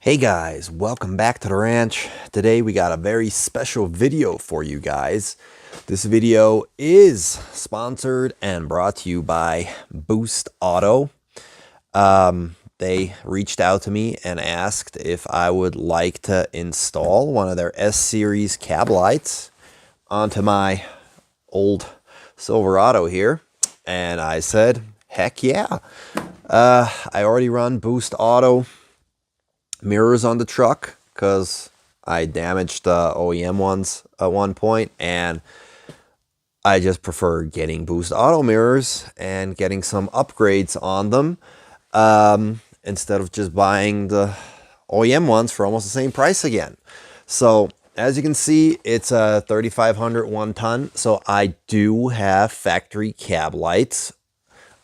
Hey guys, welcome back to the ranch. Today we got a very special video for you guys. This video is sponsored and brought to you by Boost Auto. They reached out to me and asked if I would like to install one of their S-Series cab lights onto my old Silverado here. And I said, heck yeah. I already run Boost Auto mirrors on the truck because I damaged the OEM ones at one point, and I just prefer getting Boost Auto mirrors and getting some upgrades on them instead of just buying the OEM ones for almost the same price again. So as you can see, it's a 3500 1 ton, so I do have factory cab lights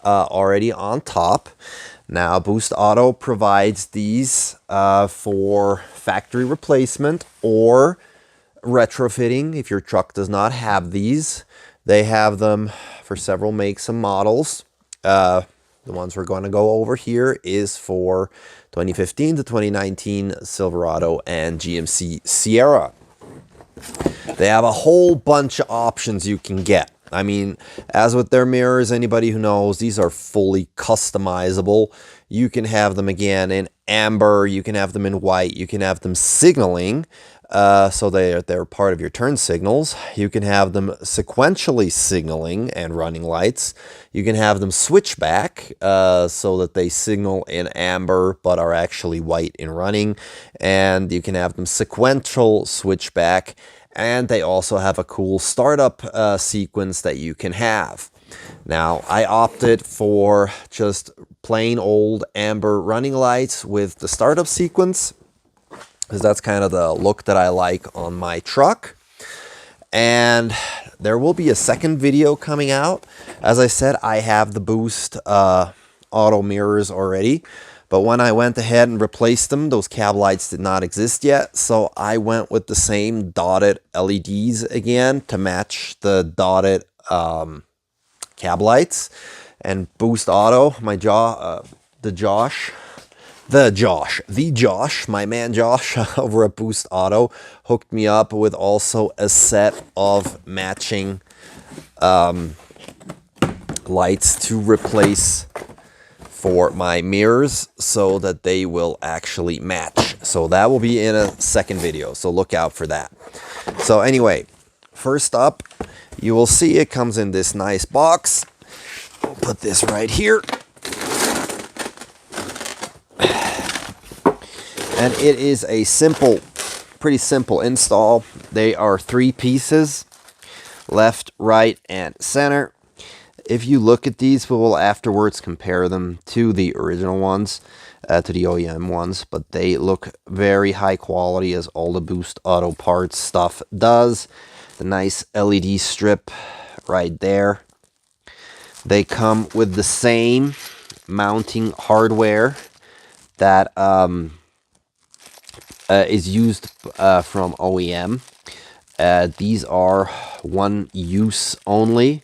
already on top. Now, Boost Auto provides these for factory replacement or retrofitting if your truck does not have these. They have them for several makes and models. The ones we're going to go over here is for 2015 to 2019 Silverado and GMC Sierra. They have a whole bunch of options you can get. I mean, as with their mirrors, anybody who knows, these are fully customizable. You can have them again in amber, you can have them in white, you can have them signaling, so they're part of your turn signals. You can have them sequentially signaling and running lights. You can have them switchback, so that they signal in amber but are actually white in running. And you can have them sequential switchback. And they also have a cool startup sequence that you can have. Now, I opted for just plain old amber running lights with the startup sequence, because that's kind of the look that I like on my truck. And there will be a second video coming out. As I said, I have the Boost Auto mirrors already. But when I went ahead and replaced them, those cab lights did not exist yet. So I went with the same dotted LEDs again to match the dotted cab lights. And Boost Auto, my Josh, my man Josh over at Boost Auto hooked me up with also a set of matching lights to replace for my mirrors so that they will actually match. So that will be in a second video, so look out for that. So anyway, first up, you will see it comes in this nice box. I'll put this right here. And it is a pretty simple install. They are 3 pieces, left, right, and center. If you look at these, we will afterwards compare them to the original ones, to the OEM ones, but they look very high quality, as all the Boost Auto parts stuff does. The nice LED strip right there. They come with the same mounting hardware that is used from OEM. These are one use only.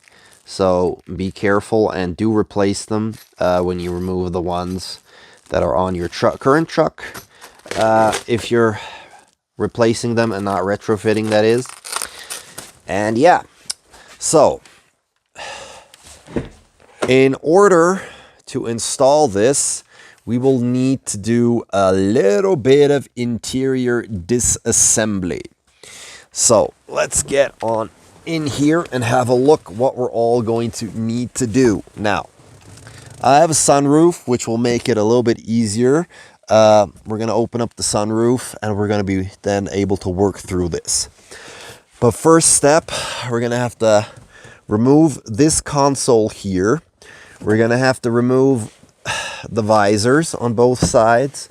So be careful and do replace them when you remove the ones that are on your current truck. If you're replacing them and not retrofitting, that is. And yeah, so in order to install this, we will need to do a little bit of interior disassembly. So let's get on in here and have a look what we're all going to need to do. Now, I have a sunroof, which will make it a little bit easier. We're going to open up the sunroof and we're going to be then able to work through this. But first step, we're going to have to remove this console here. We're going to have to remove the visors on both sides.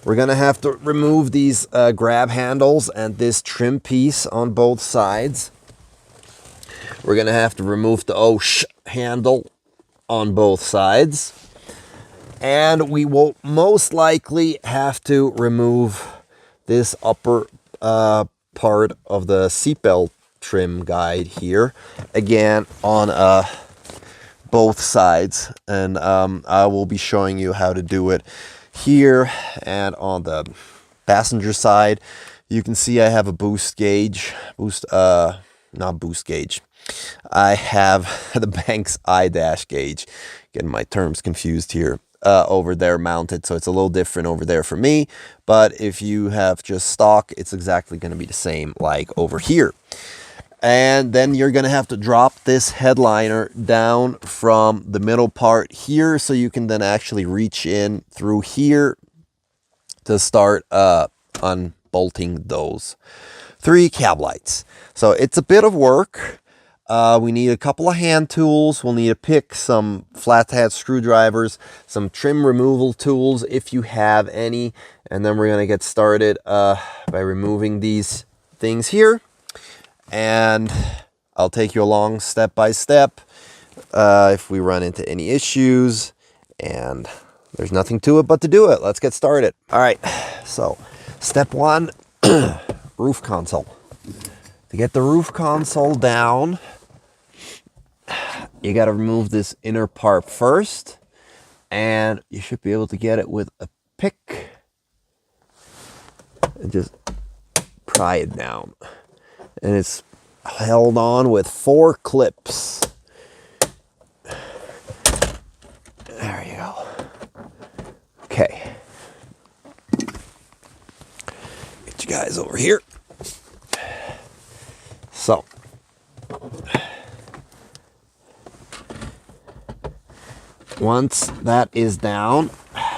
We're going to have to remove these grab handles and this trim piece on both sides. We're going to have to remove the handle on both sides. And we will most likely have to remove this upper part of the seatbelt trim guide here. Again, on both sides. And I will be showing you how to do it here and on the Passenger side, you can see I have a boost gauge, not boost gauge. I have the Banks eye dash gauge, getting my terms confused here, over there mounted. So it's a little different over there for me, but if you have just stock, it's exactly going to be the same like over here. And then you're going to have to drop this headliner down from the middle part here, so you can then actually reach in through here to start unbolting those 3 cab lights. So it's a bit of work. We need a couple of hand tools. We'll need a pick, some flathead screwdrivers, some trim removal tools if you have any. And then we're going to get started by removing these things here. And I'll take you along step by step if we run into any issues. And there's nothing to it but to do it. Let's get started. All right, so step 1, roof console. To get the roof console down, you got to remove this inner part first, and you should be able to get it with a pick and just pry it down. And it's held on with 4 clips. There you go. Okay. Get you guys over here. So, once that is down,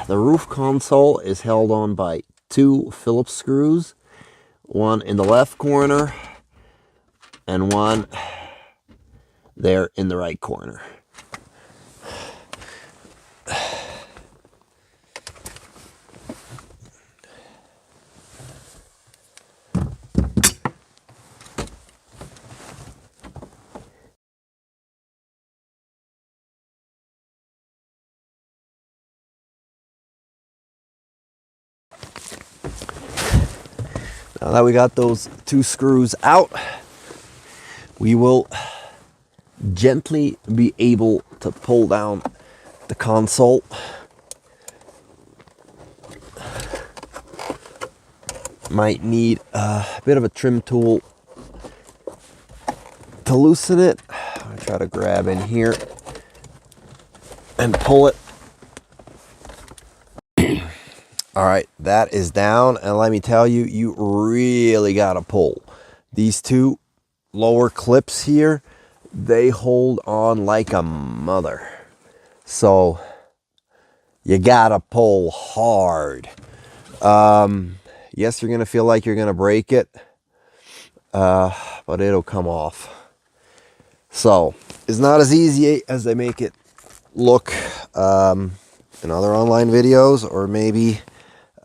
the roof console is held on by 2 Phillips screws, one in the left corner and one there in the right corner. Now that we got those 2 screws out, we will gently be able to pull down the console. Might need a bit of a trim tool to loosen it. I'll try to grab in here and pull it. All right, that is down, and let me tell you, you really gotta pull. These 2 lower clips here, they hold on like a mother. So you gotta pull hard. Yes, you're gonna feel like you're gonna break it, but it'll come off. So it's not as easy as they make it look in other online videos, or maybe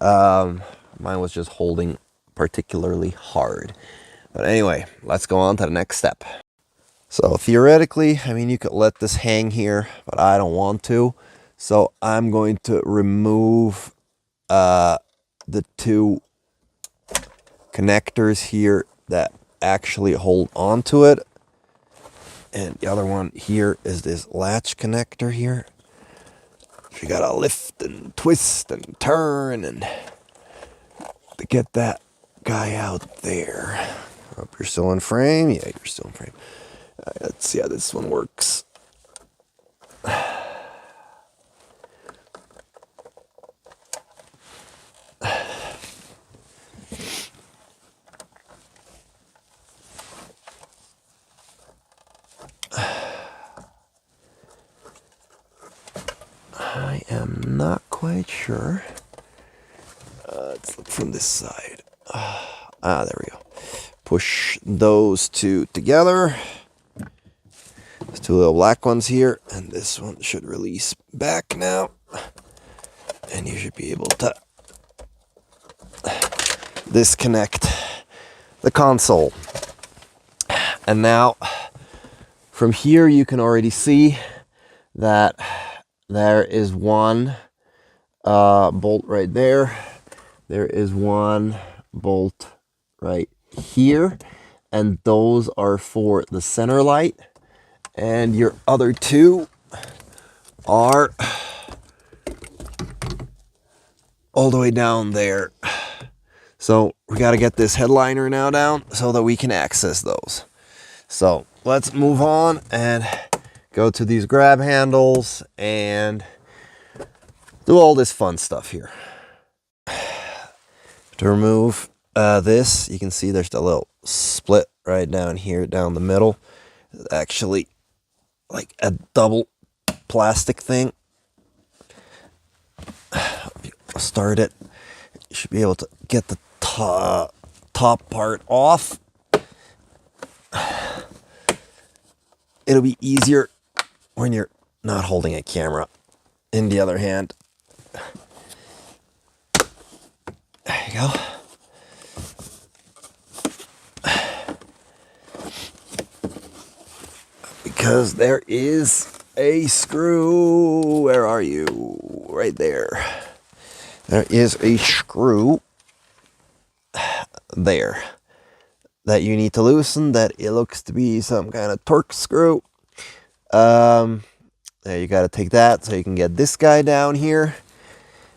mine was just holding particularly hard. But anyway, let's go on to the next step. So theoretically, I mean, you could let this hang here, but I don't want to. So I'm going to remove the 2 connectors here that actually hold onto it. And the other one here is this latch connector here. You gotta lift and twist and turn and to get that guy out there. Hope you're still in frame. Yeah, you're still in frame. Let's see how this one works. I am not quite sure. Let's look from this side. There we go. Push those 2 together. There's 2 little black ones here, and this one should release back now. And you should be able to disconnect the console. And now, from here you can already see that there is one bolt right there. There is one bolt right here. And those are for the center light. And your other 2 are all the way down there. So we got to get this headliner now down so that we can access those. So let's move on and go to these grab handles and do all this fun stuff here. To remove this, you can see there's a little split right down here, down the middle. It's actually like a double plastic thing. Start it. You should be able to get the top part off. It'll be easier when you're not holding a camera in the other hand. There you go. Because there is a screw. Where are you? Right there. There is a screw there that you need to loosen. That it looks to be some kind of torque screw. There, you got to take that so you can get this guy down here.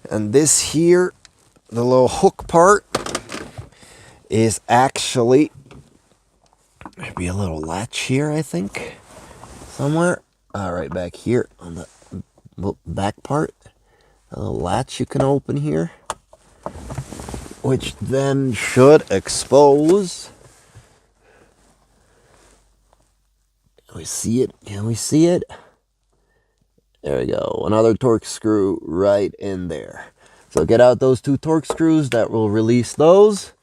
And this here, the little hook part, is actually, there'd be a little latch here, I think, somewhere. Right back here on the back part. A little latch you can open here, which then should expose. Can we see it? Can we see it? There we go. Another torque screw right in there. So get out those two torque screws. That will release those.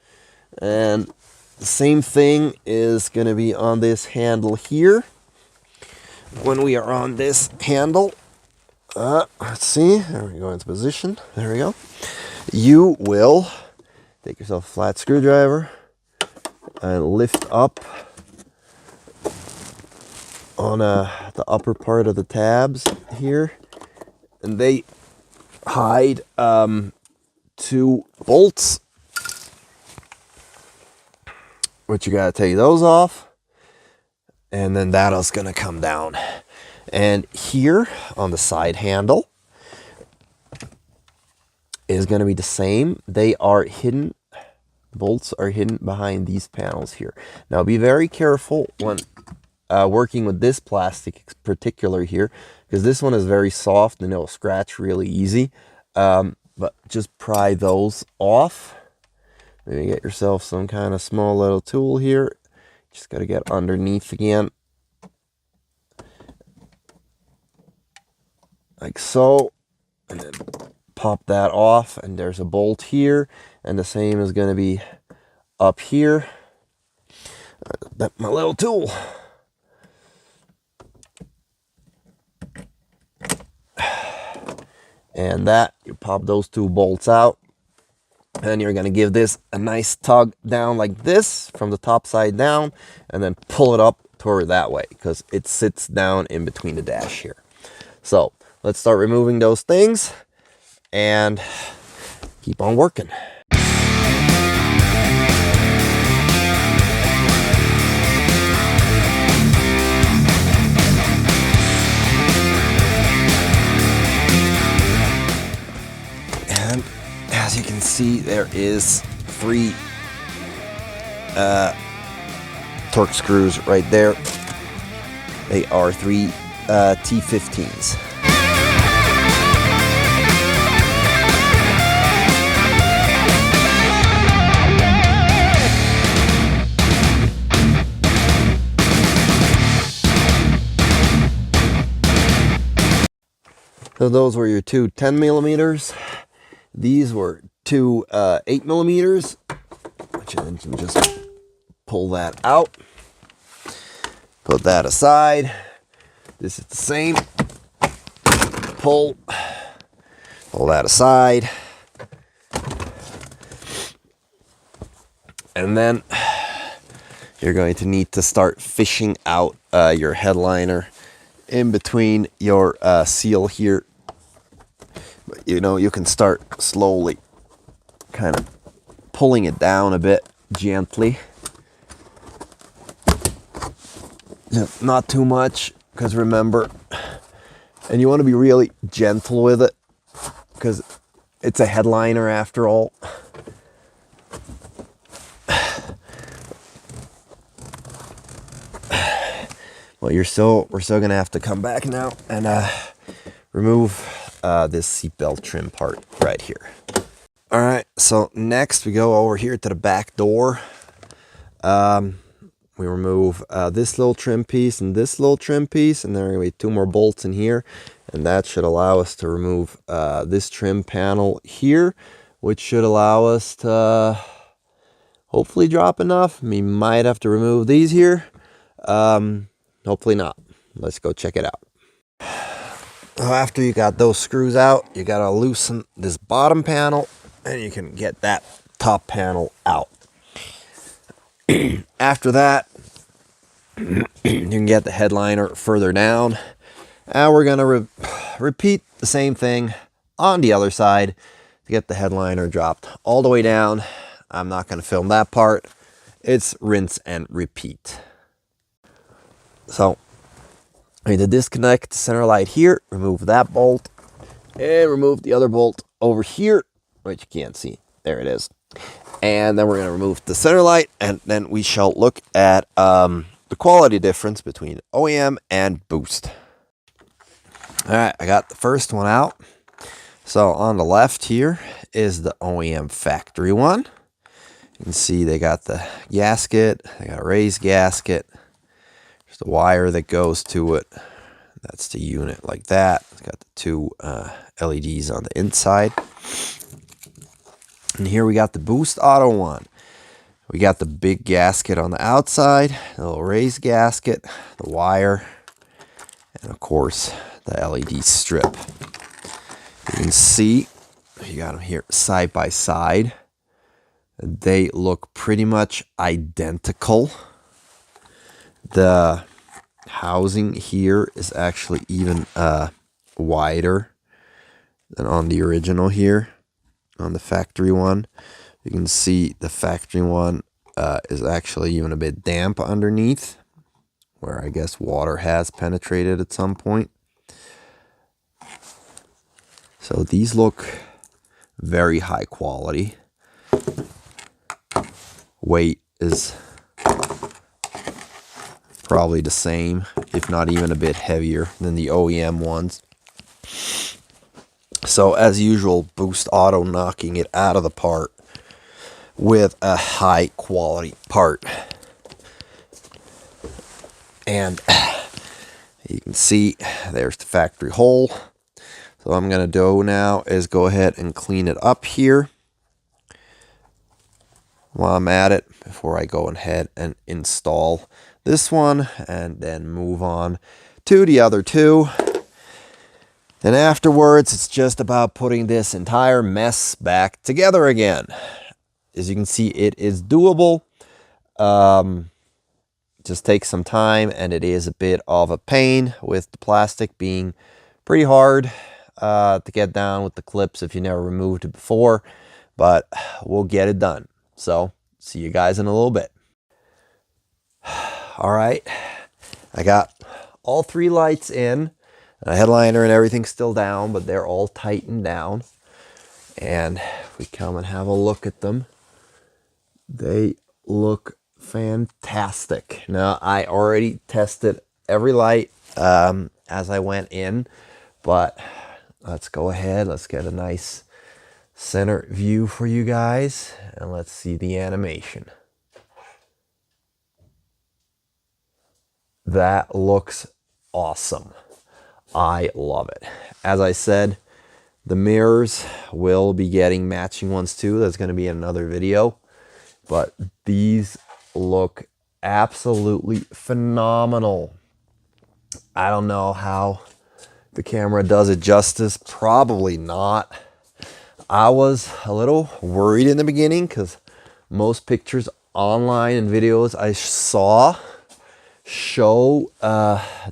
And the same thing is going to be on this handle here. When we are on this handle, let's see. There we go into position. There we go. You will take yourself a flat screwdriver and lift up on the upper part of the tabs here, and they hide 2 bolts, which you gotta take those off, and then that is gonna come down. And here on the side handle is gonna be the same. They are hidden. Bolts are hidden behind these panels here. Now be very careful when working with this plastic in particular here, because this one is very soft and it'll scratch really easy. But just pry those off. Maybe get yourself some kind of small little tool here. Just got to get underneath again. Like so. And then pop that off. And there's a bolt here. And the same is going to be up here. That's my little tool. And that, you pop those 2 bolts out, and you're going to give this a nice tug down like this from the top side down, and then pull it up toward that way because it sits down in between the dash here. So let's start removing those things and keep on working. And as you can see, there is 3 torque screws right there. They are 3 T15s. So those were your 2 10 millimeters. These were 2 8 millimeters, which then you can just pull that out, put that aside. This is the same. Pull that aside, and then you're going to need to start fishing out your headliner in between your seal here. But you know, you can start slowly kind of pulling it down a bit gently. Not too much, because remember, and you want to be really gentle with it because it's a headliner after all. we're still gonna have to come back now and remove this seatbelt trim part right here. All right, so next we go over here to the back door. We remove this little trim piece and this little trim piece, and there are going to be 2 more bolts in here, and that should allow us to remove this trim panel here, which should allow us to hopefully drop enough. We might have to remove these here. Hopefully not. Let's go check it out. After you got those screws out, you got to loosen this bottom panel, and you can get that top panel out. After that, you can get the headliner further down. And we're going to repeat the same thing on the other side to get the headliner dropped all the way down. I'm not going to film that part. It's rinse and repeat. So I need to disconnect the center light here, remove that bolt, and remove the other bolt over here, which you can't see. There it is. And then we're going to remove the center light, and then we shall look at the quality difference between OEM and Boost. All right, I got the first one out. So on the left here is the OEM factory one. You can see they got the gasket, they got a raised gasket. There's the wire that goes to it. That's the unit like that. It's got the 2 LEDs on the inside. And here we got the Boost Auto one. We got the big gasket on the outside, the little raised gasket, the wire, and of course the LED strip. You can see, you got them here side by side. They look pretty much identical. The housing here is actually even wider than on the original here. On the factory one, you can see the factory one is actually even a bit damp underneath, where I guess water has penetrated at some point. So these look very high quality. Weight is probably the same, if not even a bit heavier than the OEM ones. So as usual, Boost Auto knocking it out of the park with a high quality part. And you can see there's the factory hole. So what I'm going to do now is go ahead and clean it up here while I'm at it, before I go ahead and install this one and then move on to the other 2. Then afterwards, it's just about putting this entire mess back together again. As you can see, it is doable. Just takes some time, and it is a bit of a pain with the plastic being pretty hard to get down with the clips if you never removed it before. But we'll get it done. So, see you guys in a little bit. All right, I got all 3 lights in. The headliner and everything's still down, but they're all tightened down. And if we come and have a look at them, they look fantastic. Now, I already tested every light as I went in, but let's go ahead. Let's get a nice center view for you guys, and let's see the animation. That looks awesome. I love it. As I said, the mirrors will be getting matching ones too. That's going to be another video. But these look absolutely phenomenal. I don't know how the camera does it justice. Probably not. I was a little worried in the beginning because most pictures online and videos I saw show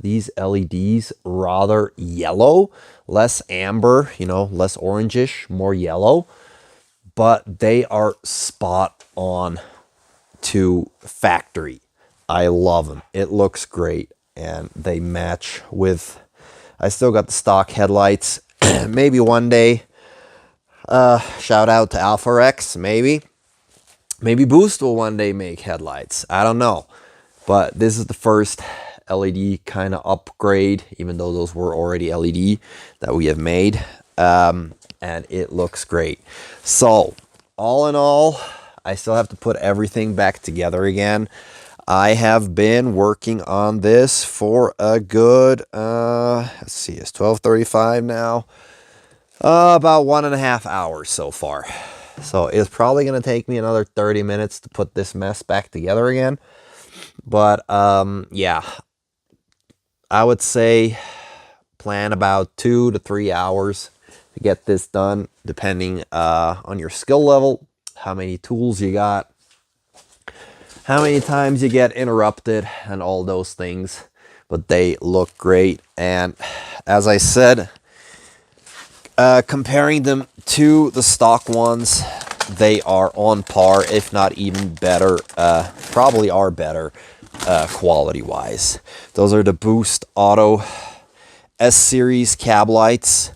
these LEDs rather yellow, less amber, you know, less orangish, more yellow, but they are spot on to factory. I love them. It looks great, and they match with, I still got the stock headlights. Maybe one day, shout out to Alpha Rex, maybe Boost will one day make headlights. I don't know. But this is the first LED kind of upgrade, even though those were already LED that we have made. And it looks great. So all in all, I still have to put everything back together again. I have been working on this for a good, let's see, it's 12:35 now. About 1.5 hours so far. So it's probably going to take me another 30 minutes to put this mess back together again. But yeah, I would say plan about 2 to 3 hours to get this done, depending on your skill level, how many tools you got, how many times you get interrupted, and all those things. But they look great. And as I said, comparing them to the stock ones, they are on par, if not even better. Probably are better quality wise. Those are the Boost Auto S-Series cab lights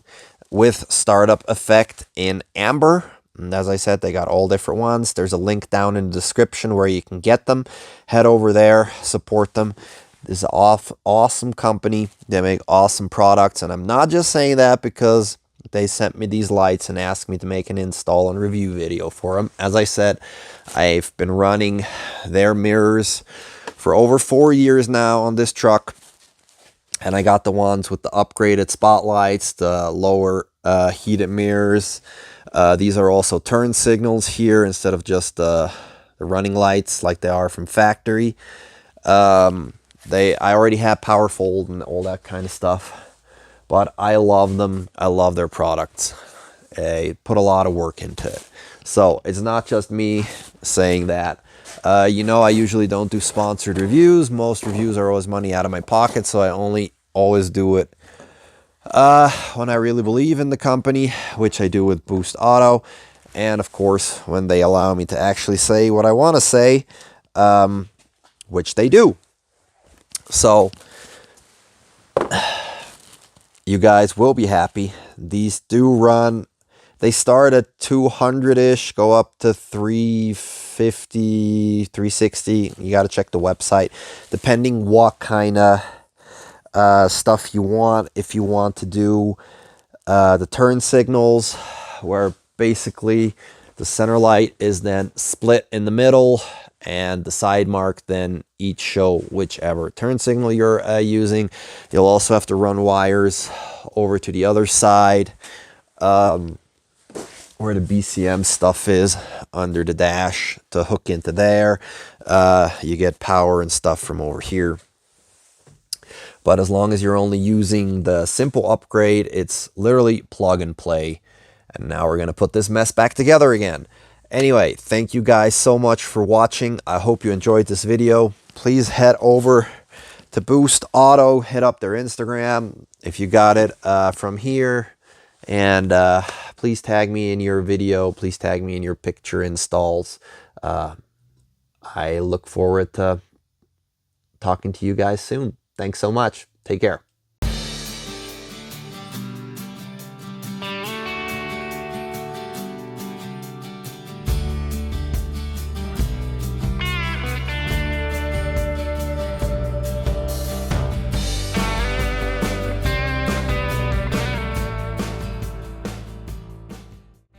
with startup effect in amber. And as I said, they got all different ones. There's a link down in the description where you can get them. Head over there, support them. This is an awesome company. They make awesome products. And I'm not just saying that because they sent me these lights and asked me to make an install and review video for them. As I said, I've been running their mirrors for over 4 years now on this truck. And I got the ones with the upgraded spotlights, the lower heated mirrors. These are also turn signals here instead of just the running lights like they are from factory. I already have power fold and all that kind of stuff. But I love them. I love their products. I put a lot of work into it. So it's not just me saying that. You know, I usually don't do sponsored reviews. Most reviews are always money out of my pocket, so I only always do it when I really believe in the company, which I do with Boost Auto. And of course, when they allow me to actually say what I want to say, which they do. So you guys will be happy. These do run, they start at 200-ish, go up to 350, 360. You got to check the website, depending what kind of stuff you want. If you want to do the turn signals, where basically the center light is then split in the middle, and the side mark then each show whichever turn signal you're using. You'll also have to run wires over to the other side where the BCM stuff is under the dash to hook into there. You get power and stuff from over here. But as long as you're only using the simple upgrade, it's literally plug and play. And now we're going to put this mess back together again. Anyway, thank you guys so much for watching. I hope you enjoyed this video. Please head over to Boost Auto. Hit up their Instagram if you got it from here. And please tag me in your video. Please tag me in your picture installs. I look forward to talking to you guys soon. Thanks so much. Take care.